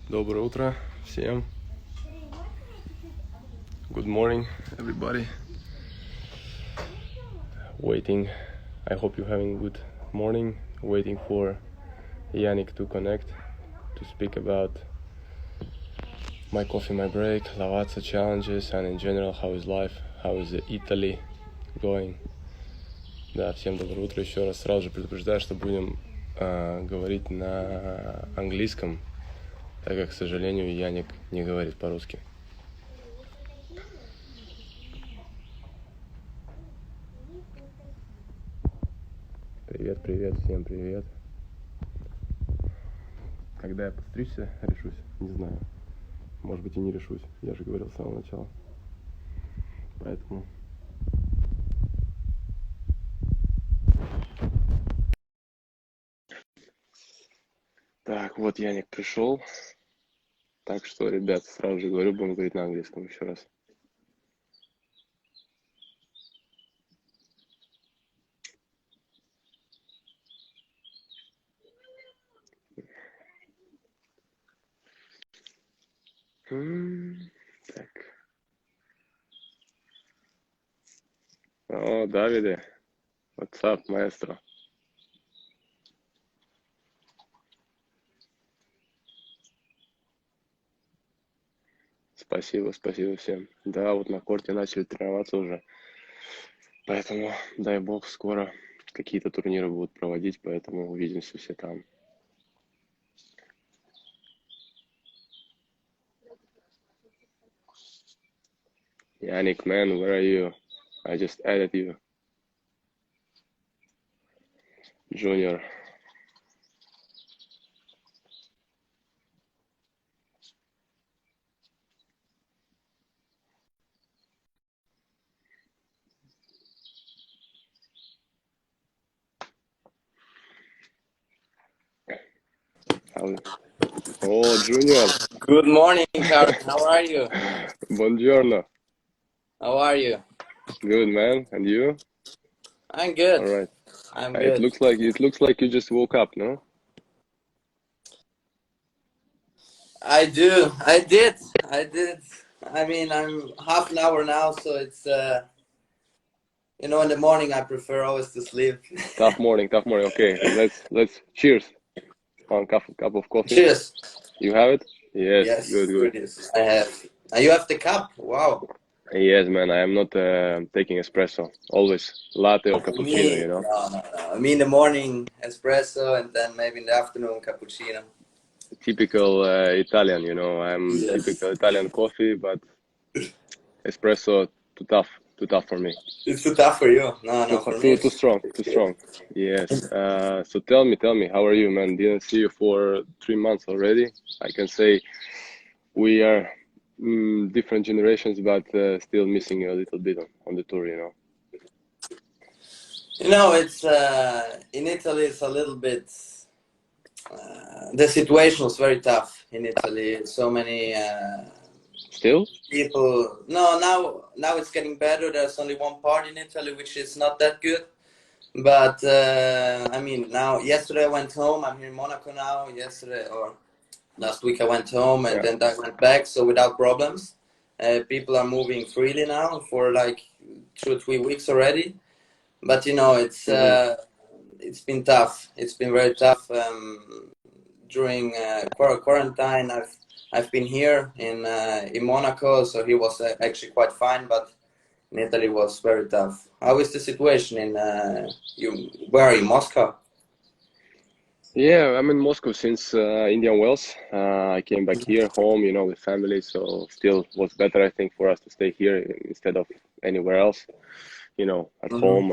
Доброе утро всем. Good morning, everybody. Waiting. I hope you're having a good morning. Waiting for Jannik to connect to speak about my coffee, my break, Lavazza challenges, and in general, how is life, how is Italy going. Да, всем доброе утро. Еще раз сразу же предупреждаю, что будем говорить на английском, так как, к сожалению, Jannik не говорит по-русски. Привет, привет, всем привет. Когда я подстричься, решусь, не знаю. Может быть и не решусь, я же говорил с самого начала. Поэтому... Так, вот Jannik пришел. Так что, ребят, сразу же говорю, будем говорить на английском еще раз. Так. О, Давиде. What's up, маэстро? Спасибо, спасибо всем. Да, вот на корте начали тренироваться уже. Поэтому, дай бог, скоро какие-то турниры будут проводить, поэтому увидимся все там. Jannik, man, where are you? I just added you. Junior. Oh, Junior. Good morning, Carl. How are you? Buongiorno. How are you? Good, man. And you? I'm good. All right. I'm It good. looks like you just woke up, no? I do. I did. I mean, I'm half an hour now, so it's in the morning I prefer always to sleep. Tough morning. Okay, let's cheers. One cup of coffee. Cheers. You have it? Yes. Yes. Good. Yes, I have. And you have the cup. Wow. Yes, man. I am not taking espresso. Always latte or cappuccino, you know. No. Me in the morning espresso, and then maybe in the afternoon cappuccino. Typical Italian, you know. I'm Yes. typical Italian coffee, but espresso too tough for me. It's too tough for you. No, for me. Too strong. Yes. So tell me, how are you, man? Didn't see you for 3 months already. I can say we are different generations, but still missing you a little bit on the tour, you know. It's in Italy. It's a little bit. The situation was very tough in Italy. So many. Still? People. No, now it's getting better. There's only one part in Italy which is not that good. But I mean, now yesterday I went home. I'm here in Monaco now. Yesterday or last week I went home and then I went back. So without problems, people are moving freely now for like 2 or 3 weeks already. But it's been tough. It's been very tough during quarantine. I've been here in Monaco, so he was actually quite fine, but in Italy was very tough. How is the situation in where are you, Moscow? Yeah, I'm in Moscow since Indian Wells. I came back here home, you know, with family, so still was better, I think, for us to stay here instead of anywhere else. You know, at home,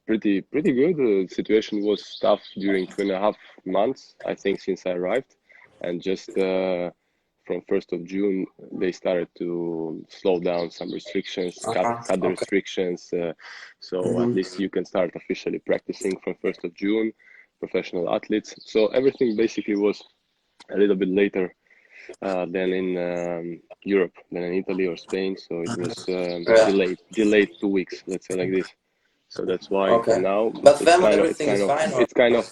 pretty good. The situation was tough during 2.5 months, I think, since I arrived, and just from 1st of June, they started to slow down some restrictions, cut the restrictions. So at least you can start officially practicing from 1st of June, professional athletes. So everything basically was a little bit later than in Europe, than in Italy or Spain. So it was delayed 2 weeks, let's say like this. So that's why now But family, everything is fine. It's kind of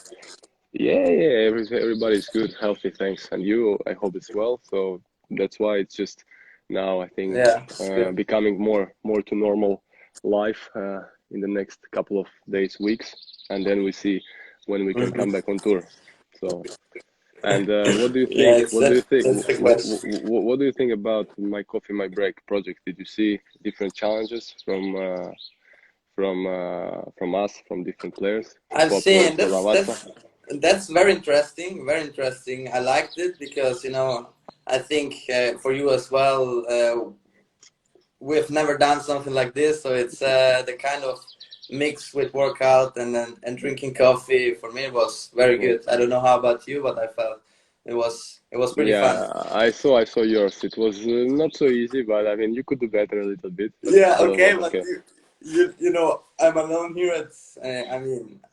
Everybody's good, healthy, thanks. And you, I hope as well. So that's why it's just now, I think, Yeah, it's good. becoming more to normal life in the next couple of days, weeks, and then we see when we can come Hmm. back on tour. So, and what do you Yeah, think? it's that's the question. What do you think about my coffee, my break project? Did you see different challenges from us, from different players to I've cooperate seen for Lavazza? that's very interesting. Very interesting. I liked it because I think for you as well. We've never done something like this, so it's the kind of mix with workout and drinking coffee. For me, it was very Yeah. good. I don't know how about you, but I felt it was pretty fun. Yeah, I saw yours. It was not so easy, but I mean, you could do better a little bit, but Yeah, still it okay, was but okay. I'm alone here.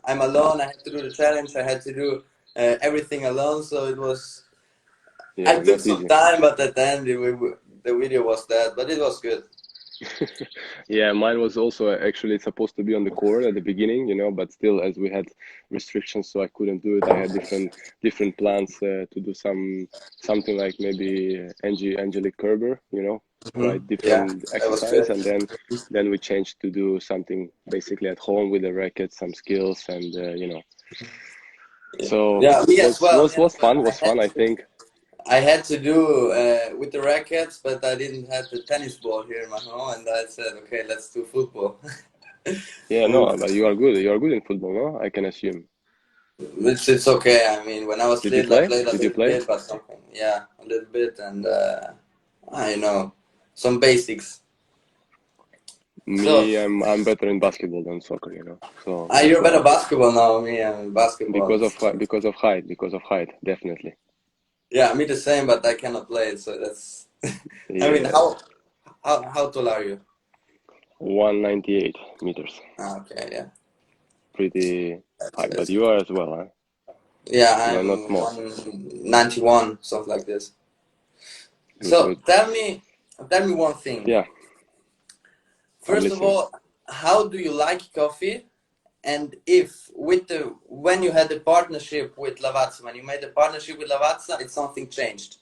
I'm alone. I had to do the challenge. I had to do everything alone, so it was. I Yeah, took not some easy. time, but at the end, the video was that, but it was good. Yeah, mine was also actually supposed to be on the court at the beginning, but still, as we had restrictions, so I couldn't do it. I had different plans to do something like maybe Angelique Kerber, quite Yeah, different that was exercise, good. and then we changed to do something basically at home with the racket, some skills, and so Yeah, me as well. Me as was well. fun. Was fun, I think. I had to do with the rackets, but I didn't have the tennis ball here in my home, and I said, okay, let's do football. Yeah, no, but you are good. You are good in football, no? I can assume. It's okay. I mean, when I was Did you little, I play? played a Did you little play? bit, but something, yeah, a little bit, and I know some basics. So, Me, I'm better in basketball than soccer, so that's you're better why. basketball now. Me, basketball. Because of height, definitely. Yeah, me the same, but I cannot play it. So that's. I mean, Yeah, how tall are you? 198 meters, Okay, yeah, pretty high. But that's you are as well, huh? yeah. You are not I'm small. 191, something like this. Good, So good. tell me one thing. Yeah, I'm First of listening. all, how do you like coffee? And if when you had a partnership with Lavazza, when you made a partnership with Lavazza, it's something changed.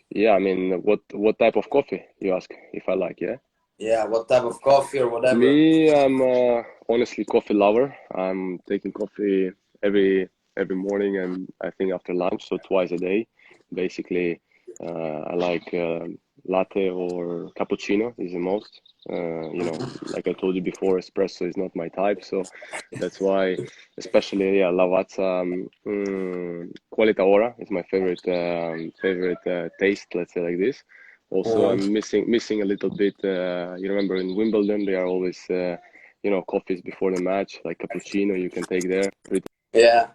Yeah, I mean, what type of coffee you ask if I like, yeah? Yeah, what type of coffee or whatever. Me, I'm honestly coffee lover. I'm taking coffee every morning and I think after lunch, so twice a day. Basically, I like latte or cappuccino is the most. Like I told you before, espresso is not my type, so that's why, especially yeah, Lavazza Qualita Ora is my favorite taste. Let's say like this. Also, Mhm. I'm missing a little bit. You remember in Wimbledon, there are always coffees before the match, like cappuccino. You can take there. Yeah,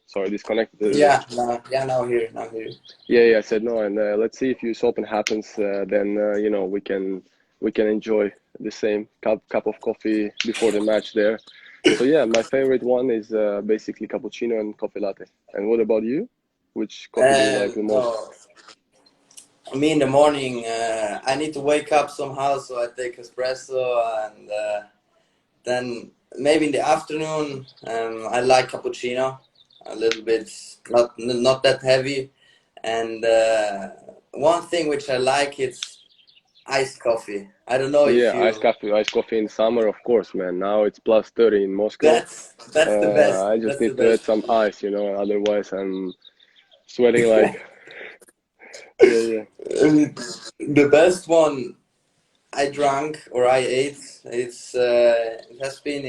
Sorry, disconnected a little bit. yeah, no, yeah. Now here. Yeah. I said no, and let's see if US Open happens. Then we can enjoy the same cup of coffee before the match there. So yeah, my favorite one is basically cappuccino and coffee latte. And what about you? Which coffee do you like the most? No, me in the morning, I need to wake up somehow, so I take espresso, and then maybe in the afternoon, I like cappuccino, a little bit, not that heavy, and one thing which I like it's iced coffee. I don't know if Yeah, you. iced coffee in summer, of course, man. Now it's plus 30 in Moscow. That's the best. I just That's the need to add best. some ice, otherwise I'm sweating like, yeah. The best one I drank or I ate. It has been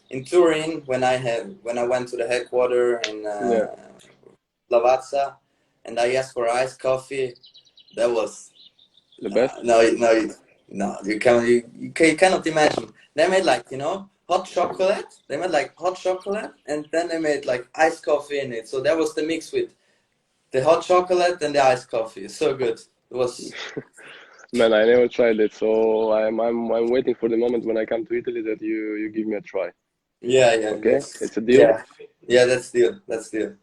in Turin when I went to the headquarter in Yeah, Lavazza, and I asked for iced coffee. That was the best. no. You cannot imagine. They made like hot chocolate. They made like hot chocolate, and then they made like iced coffee in it. So that was the mix with the hot chocolate and the iced coffee. It's so good. It was. Man, I never tried it, so I'm waiting for the moment when I come to Italy that you give me a try. Yeah, yeah, Okay? It's a deal? yeah, yeah. That's deal. That's deal.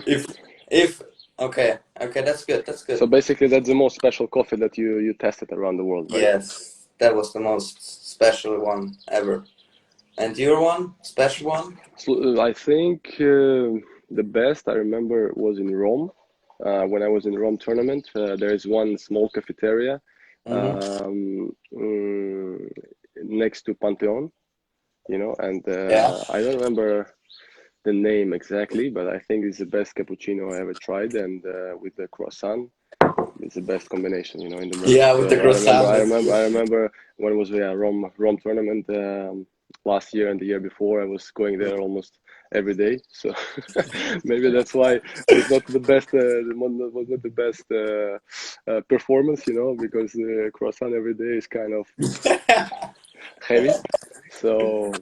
If If okay, okay, that's good. That's So good. basically, that's the most special coffee that you tested around the world, right? Yes, that was the most special one ever. And your one, special one? So I think the best I remember was in Rome. When I was in Rome tournament, there is one small cafeteria Mm-hmm. um, next to Pantheon, and Yeah. I don't remember the name exactly, but I think it's the best cappuccino I ever tried, and with the croissant, it's the best combination, in the world. Yeah, with the So I remember, croissant, I that's remember, good. I remember when it was the Rome tournament last year and the year before. I was going there almost every day. So maybe that's why it was not the best. Was not the best performance, because the croissant every day is kind of heavy. So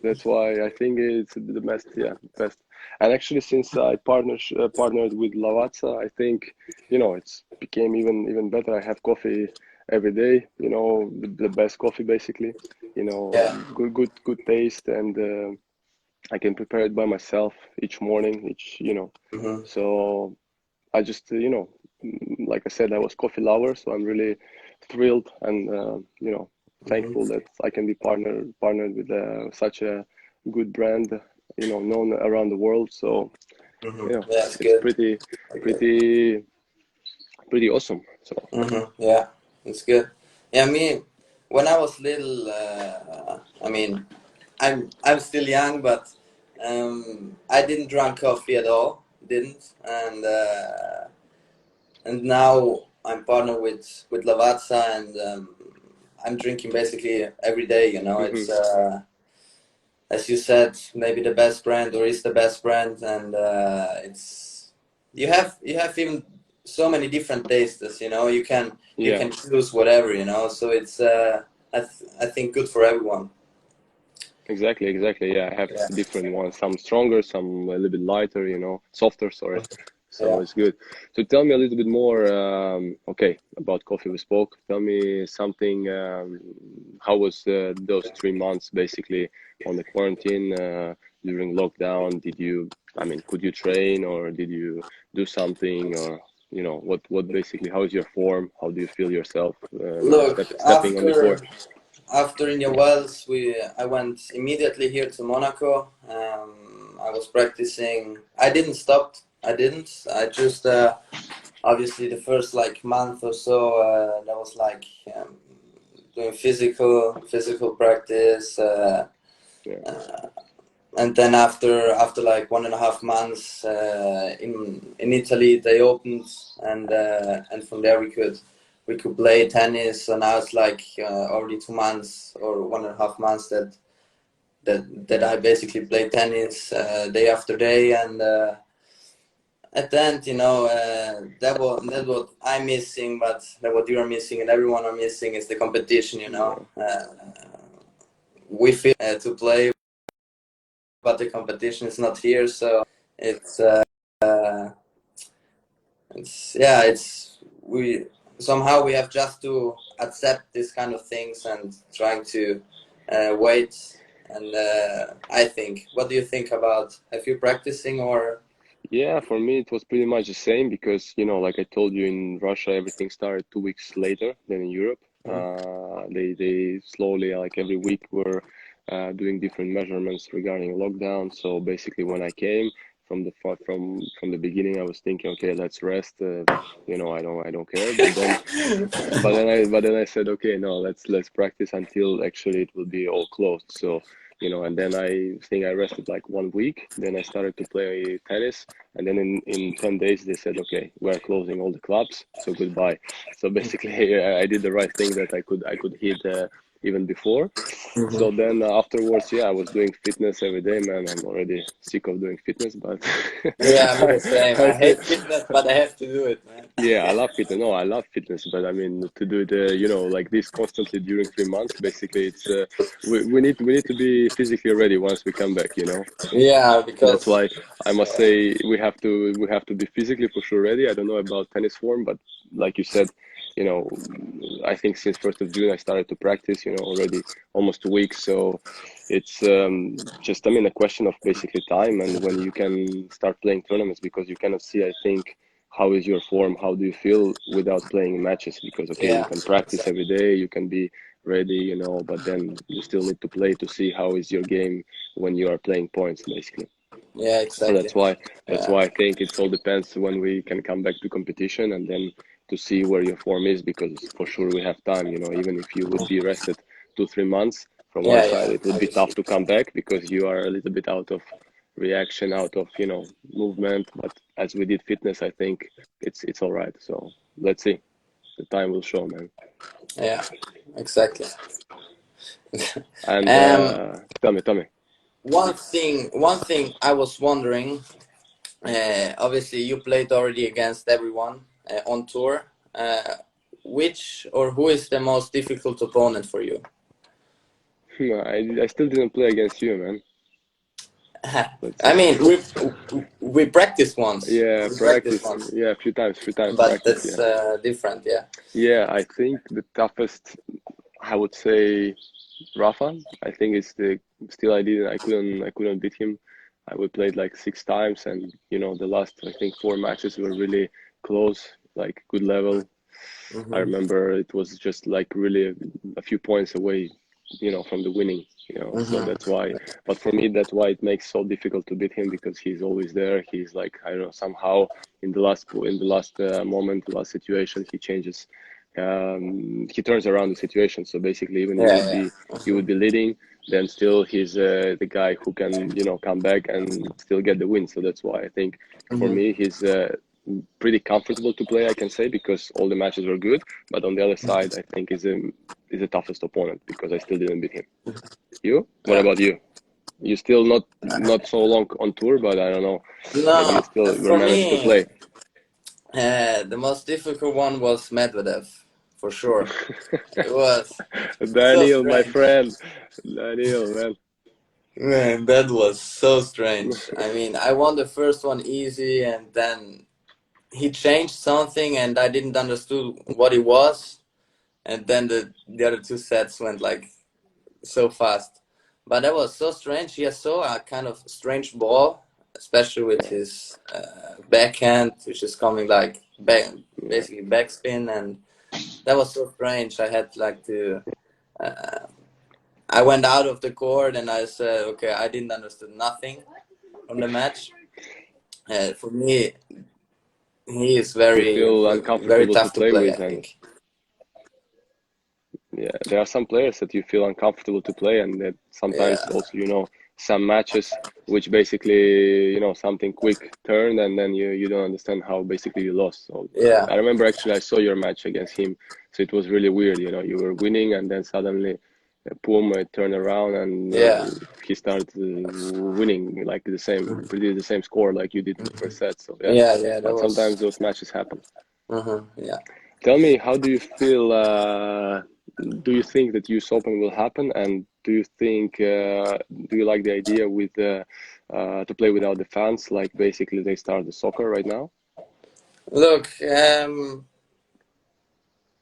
that's why I think it's the best. Yeah, best. And actually, since I partnered with Lavazza, I think it's became even better. I have coffee every day. The best coffee basically. Yeah. Good taste, and I can prepare it by myself each morning. Mm-hmm. So I just like I said, I was coffee lover, so I'm really thrilled and thankful Mm-hmm. that I can be partnered with such a good brand, known around the world. So Mm-hmm. Yeah, it's it's good. pretty pretty awesome. So Mm-hmm. Yeah, it's good. Yeah, me, when I was little, I mean, I'm still young, but I didn't drink coffee at all. Didn't, and now I'm partnered with Lavazza, and I'm drinking basically every day. You know, hmm it's as you said, maybe the best brand or is the best brand, and it's you have even so many different tastes. You know, you yeah, can choose whatever. You know, so it's I think good for everyone. exactly. Yeah, I have Yeah, different ones. Some stronger, some a little bit lighter. Softer. Sorry. So yeah. it's good. So tell me a little bit more, okay, about coffee we spoke. Tell me something, how was those 3 months basically on the quarantine during lockdown? Could you train or did you do something or, what basically, how is your form? How do you feel yourself, Look, stepping on the court? after India Wells, I went immediately here to Monaco. I was practicing. I didn't stop. I didn't. I just obviously the first like month or so that was like doing physical practice. Yeah. And then after like 1.5 months in Italy they opened and from there we could play tennis. So now it's like already 2 months or 1.5 months that I basically play tennis day after day. And at the end, that what I'm missing, but that what you're missing and everyone are missing is the competition. Yeah. We feel to play, but the competition is not here. So it's it's yeah, it's we somehow we have just to accept this kind of things and trying to wait. And I think, what do you think about? Have you practicing or? Yeah, for me it was pretty much the same because, like I told you, in Russia everything started 2 weeks later than in Europe. They slowly, like every week, were doing different measurements regarding lockdown. So basically, when I came from the beginning, I was thinking, okay, let's rest. I don't care. But then I said, okay, no, let's practice until actually it will be all closed. So. And then I think I rested like 1 week. Then I started to play tennis, and then in 10 days, they said, okay, we're closing all the clubs. So goodbye. So basically, I did the right thing that I could hit even before. So Mhm. then afterwards, yeah, I was doing fitness every day, man. I'm already sick of doing fitness, but Yeah, me I, the same. I I still, hate fitness, but I have to do it, man. yeah, I love fitness. No, I love fitness, but I mean to do it, like this constantly during 3 months, basically, it's we need to be physically ready once we come back. Yeah, That's because why I must say we have to be physically for sure ready. I don't know about tennis form, but like you said, you know, I think since 1st of June I started to practice. Already almost 2 weeks. So it's just, I mean, a question of basically time and when you can start playing tournaments, because you cannot see, I think, how is your form, how do you feel without playing matches? Because okay, you Yeah, can practice every exactly. day, you can be ready, you know, but then you still need to play to see how is your game when you are playing points, basically. Yeah, So exactly. that's Yeah, why I think it's all depends when we can come back to competition and then to see where your form is, because for sure we have time, you know, even if you would be rested 2 3 months from our yeah, side, yeah, it would be tough obviously. to come back because you are a little bit out of reaction, out of, you know, movement. But as we did fitness, I think it's all right. So let's see. The time will show, man. Yeah, exactly. And Um, tell me. one thing I was wondering. Obviously, you played already against everyone on tour. Uh, which or who is the most difficult opponent for you? I still didn't play against you, man. Let's I see. mean, we practiced once. Yeah, We practiced practice. once, Yeah, a few times but practice. that's Yeah, different. Yeah. yeah. I think the toughest, I would say, Rafa. I think it's the still I couldn't beat him. We played like 6 times, and you know the last I think 4 matches were really close, like good level. I Mm-hmm. remember it was just like really a few points away, you know, from the winning, you know. So that's Mm-hmm. why, but for me, that's why it makes so difficult to beat him, because he's always there. He's like, I don't know, somehow in the last moment, last situation, he changes. He turns around the situation. So basically, even Yeah, yeah. you Mm-hmm. would be leading, then still he's the guy who can, you know, come back and still get the win. So that's why I think for Mm-hmm. me, he's pretty comfortable to play, I can say, because all the matches were good. But on the other side, I think is the toughest opponent because I still didn't beat him. You? What Yeah. about you? You still not so long on tour, but I don't know. Maybe you No, still were for managed to me, play. the most difficult one was Medvedev, for sure. It was so Daniel, my strange. friend. Daniel, man. Man, that was so strange. I mean, I won the first one easy, and then he changed something, and I didn't understood what it was. And then the other two sets went like so fast. But that was so strange. He has so a kind of strange ball, especially with his backhand, which is coming like back, Yeah. basically backspin, and that was so strange. I had like to. I went out of the court and I said, okay, I didn't understand nothing from the match. For me, he is You very, feel very uncomfortable to tough to play play, I with, and think. yeah, there are some players that you feel uncomfortable to play, and that sometimes Yeah, also, you know, some matches which basically, you know, something quick turned, and then you don't understand how basically you lost. So yeah, I remember actually I saw your match against him, so it was really weird. You know, you were winning, and then suddenly, boom, it turned around, and yeah. he started winning like pretty the same score like you did in the first set. So yeah, Yeah, yeah, that but sometimes was. those matches happen. Yeah. Tell me, how do you feel? Do you think that US Open will happen? And do you like the idea with to play without the fans? Like basically they start the soccer right now. Look,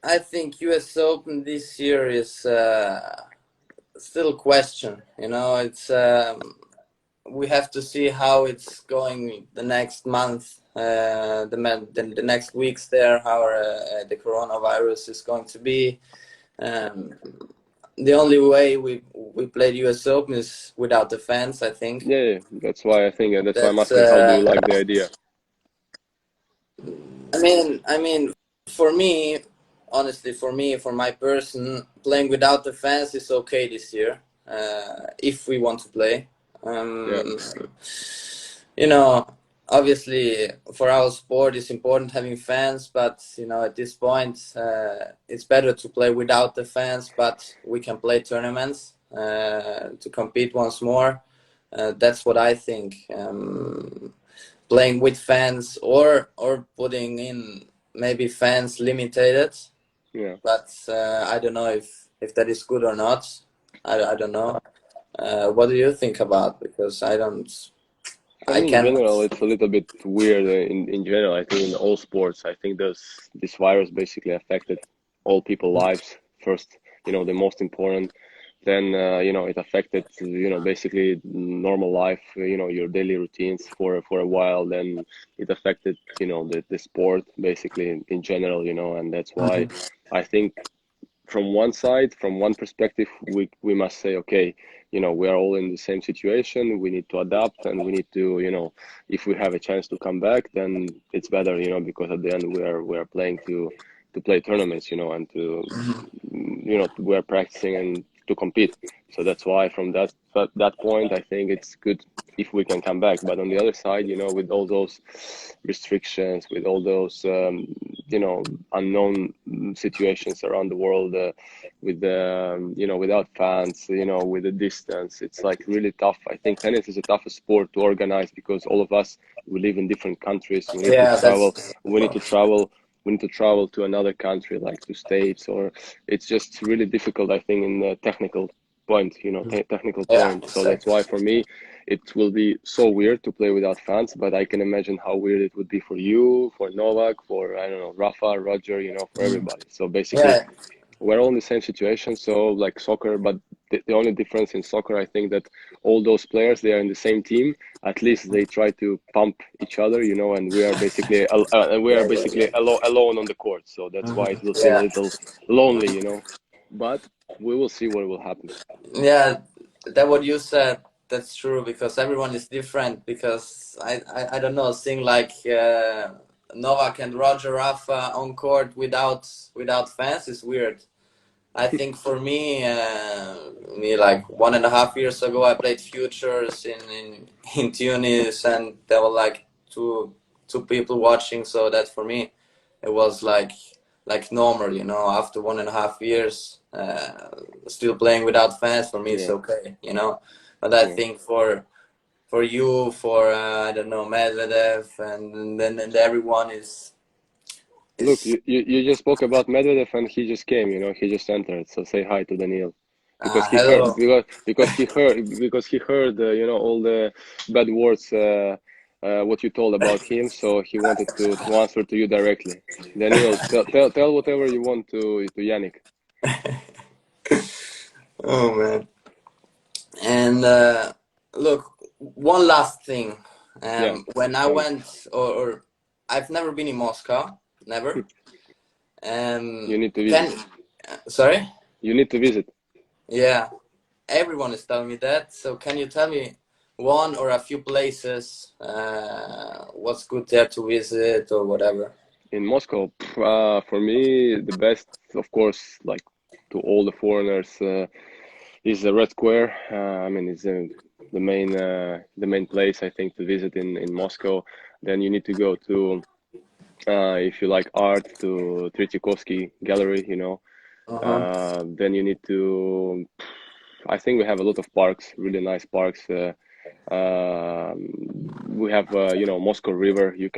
I think US Open this year is still a question. You know, it's we have to see how it's going the next month, the next weeks there, how the coronavirus is going to be. Um, the only way we played US Open is without the fans, I think. Yeah, yeah, that's why I think, and that's why I'm That's asking, how do you like the idea? I mean, for me, honestly, for my person, playing without the fans is okay this year. If we want to play, Yeah, um, you know, obviously for our sport, it's important having fans. But you know, at this point, it's better to play without the fans. But we can play tournaments to compete once more. That's what I think. Playing with fans or putting in maybe fans limited, yeah. but I don't know if that is good or not. I don't know. What do you think about? Because I I mean, in cannot. general, it's a little bit weird. In general, I think in all sports, I think this virus basically affected all people's lives. First, you know, the most important then it affected basically normal life, your daily routines for a while. Then it affected the sport basically in general, and that's why I think from one side, from one perspective, we must say, okay, we are all in the same situation. We need to adapt, and we need to, if we have a chance to come back, then it's better, because at the end we are playing to play tournaments, and to, we are practicing and to compete. So that's why from that point, I think it's good if we can come back. But on the other side, with all those restrictions, with all those unknown situations around the world, with the without fans, with the distance, it's like really tough. I think tennis is a toughest sport to organize because all of us, we live in different countries. We need to Yeah, travel. that's We need to travel. We need to travel to another country, like to States, or it's just really difficult. I think in the technical point, technical yeah, point. So that's exactly. why for me, it will be so weird to play without fans, but I can imagine how weird it would be for you, for Novak, for, I don't know, Rafa, Roger, for everybody. So basically, Yeah, we're all in the same situation. So like soccer, but the only difference in soccer, I think that all those players, they are in the same team. At least they try to pump each other, and we are yeah, yeah, basically yeah. alone on the court. So that's why it will feel a Yeah, little lonely, but we will see what will happen. yeah. That what you said. That's true because everyone is different. Because I don't know, seeing like Novak and Roger Rafa on court without fans is weird. I think for me like 1.5 years ago, I played futures in Tunis, and there were like two people watching. So that for me, it was like normal, After 1.5 years, still playing without fans, for me it's Yeah, okay. But I yeah. think for you, for I don't know, Medvedev, and then and everyone Look, is you just spoke about Medvedev and he just came, he just entered. So say hi to Daniil because he heard hello. because he heard all the bad words what you told about him. So he wanted to answer to you directly. Daniil, tell whatever you want to Jannik. Oh man. And look, one last thing. Yeah, When I tell me. went, or I've never been in Moscow, never. You need to visit. Can sorry? You need to visit. Yeah, everyone is telling me that. So can you tell me one or a few places? What's good there to visit or whatever? In Moscow, for me, the best, of course, like to all the foreigners, is the Red Square. I mean, it's the main place I think to visit in Moscow. Then you need to go to, if you like art, to Tretyakovsky Gallery. Uh huh. Then you need to. I think we have a lot of parks, really nice parks. We have Moscow River. You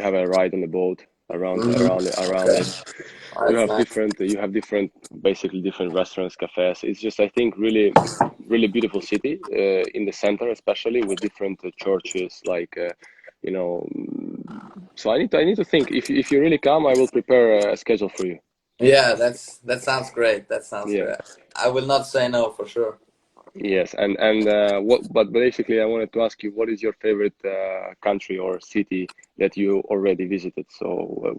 have a ride on the boat around around around Okay, it. You that's have nice. different basically different restaurants, cafes. It's just I think really really beautiful city in the center, especially with different churches like you know. So I need to think if you really come, I will prepare a schedule for you. Yeah, that sounds great. That sounds Yeah. great. I will not say no for sure. Yes, and what? But basically, I wanted to ask you, what is your favorite country or city that you already visited? So,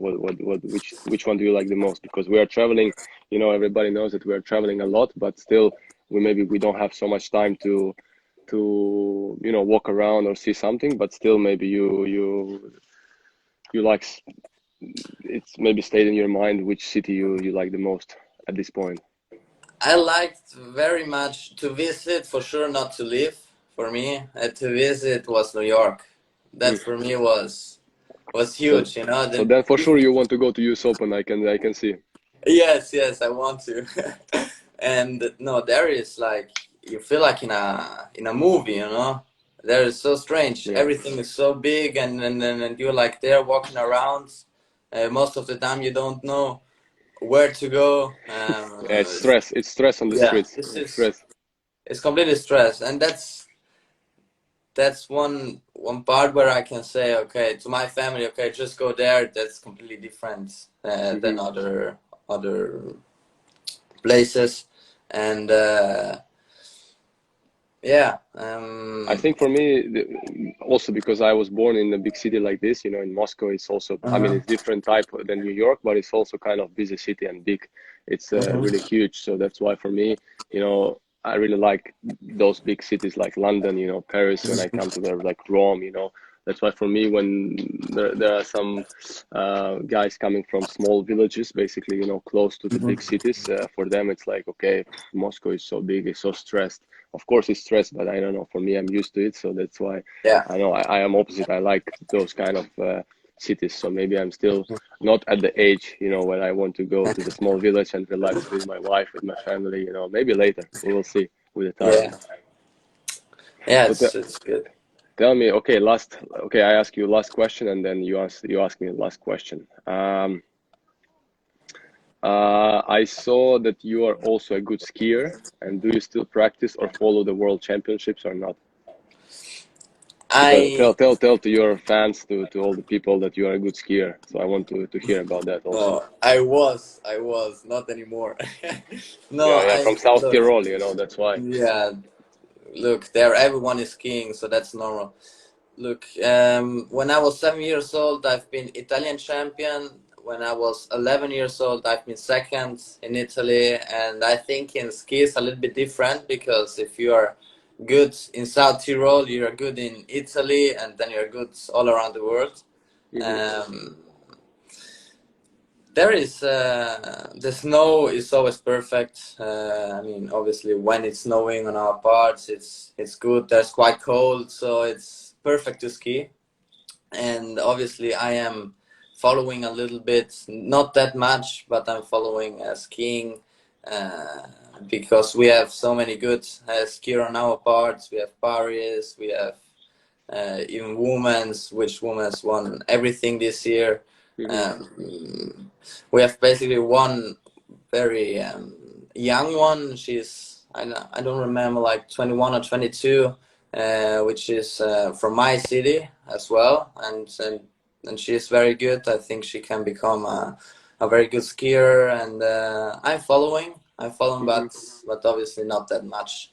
which one do you like the most? Because we are traveling, everybody knows that we are traveling a lot, but still, we don't have so much time to walk around or see something. But still, maybe you like it's maybe stayed in your mind which city you like the most at this point. I liked very much to visit, for sure, not to live. For me, to visit was New York. That Mm. for me was So, huge. so then for sure you want to go to US Open. I can see. Yes, yes, I want to. And no, there is like you feel like in a movie. There is so strange. Yeah, Everything is so big, and you're like there walking around. Most of the time, you don't know where to go. yeah. It's stress. It's stress on the Yeah, streets. this It's is stress. it's completely stress, and that's one part where I can say, okay, to my family, okay, just go there. That's completely different Hmm. than other places. and yeah. I think for me, also because I was born in a big city like this, in Moscow, it's also, I mean, Uh-huh. it's different type than New York, but it's also kind of busy city and big. It's really Hmm. huge. So that's why for me, I really like those big cities like London, Paris, when I come to there, like Rome, That's why for me, when there are some guys coming from small villages, basically, close to the big Hmm. cities, for them, it's like, okay, Moscow is so big, it's so stressed. Of course, it's stress, but I don't know. For me, I'm used to it, so that's why Yeah. I know I am opposite. I like those kind of cities. So maybe I'm still not at the age, when I want to go to the small village and relax with my wife, with my family. Maybe later. We will see with the time. Yeah. Yeah. So It's good. tell me, okay, okay, I ask you last question, and then you ask me the last question. I saw that you are also a good skier, and do you still practice or follow the world championships or not? Because I tell to your fans, to all the people that you are a good skier. So I want to hear about that also. No, I was not anymore. No, Yeah, yeah, from South look, Tyrol, that's why. yeah, look, there everyone is skiing, so that's normal. Look, when I was 7 years old, I've been Italian champion. When I was 11 years old, I've been second in Italy, and I think in ski it's a little bit different because if you are good in South Tyrol, you're good in Italy, and then you're good all around the world. Hmm. Um, There is the snow is always perfect. I mean, obviously, when it's snowing on our parts, it's good. There's quite cold, so it's perfect to ski. And obviously, I am following a little bit, not that much, but I'm following skiing uh, because we have so many good skier on our parts. We have Paris, we have even women's, which women's won everything this year. Hmm. Um, we have basically one very young one. I don't remember, like 21 or 22, which is from my city as well, and she is very good. I think she can become a very good skier, and I'm following, Hmm. but obviously not that much.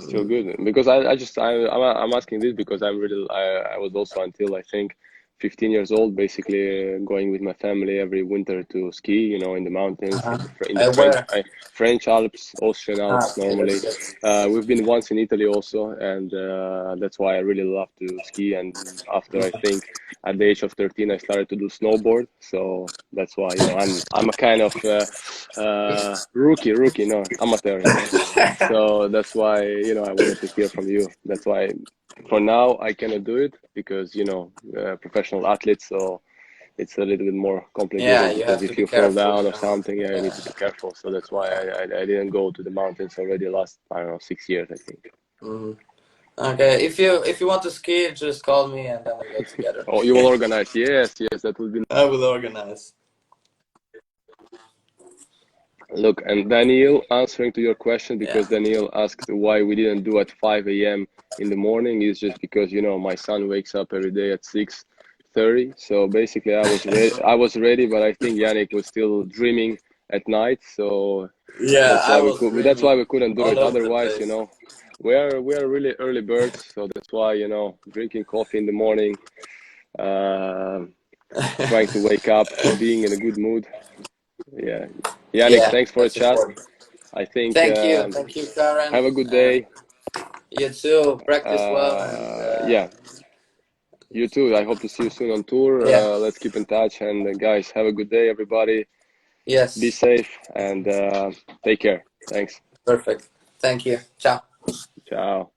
Still Um, good because I'm asking this because I was also until I think 15 years old, basically going with my family every winter to ski, in the mountains, uh-huh. in the Where? French Alps, Austrian Alps Okay, that's normally. good. We've been once in Italy also, and that's why I really love to ski. And after I think at the age of 13, I started to do snowboard, so that's why I'm a kind of rookie, no amateur. So that's why, I wanted to hear from you. That's why for now I cannot do it because, professional athletes, so it's a little bit more Yeah, complicated you because have to if be you fall careful, down you or know. something, yeah, you need to be careful. So that's why I didn't go to the mountains already last, I don't know, 6 years, I think. Mhm. Okay, if you want to ski, just call me and then we go together. Oh, you will organize. Yes, yes, that would be. I will organize. Look, and Daniel, answering to your question, Yeah. because Daniel asked why we didn't do at 5 a.m. in the morning, is just because, my son wakes up every day at 6:30. So basically, I was ready, but I think Jannik was still dreaming at night. So Yeah, that's I why we was could. That's why dreaming we couldn't do all it. over the Otherwise, place. we are really early birds. So that's why, drinking coffee in the morning, uh, trying to wake up, being in a good mood. Yeah, Jannik, Yeah, thanks for the that's chat. important. I think Thank you, Karen. have a good day. You too. Practice well, and Yeah, you too. I hope to see you soon on tour. yeah, Let's keep in touch. And guys, have a good day, everybody. Be yes, safe and take care. Thanks. perfect. Thank you. Ciao. Ciao.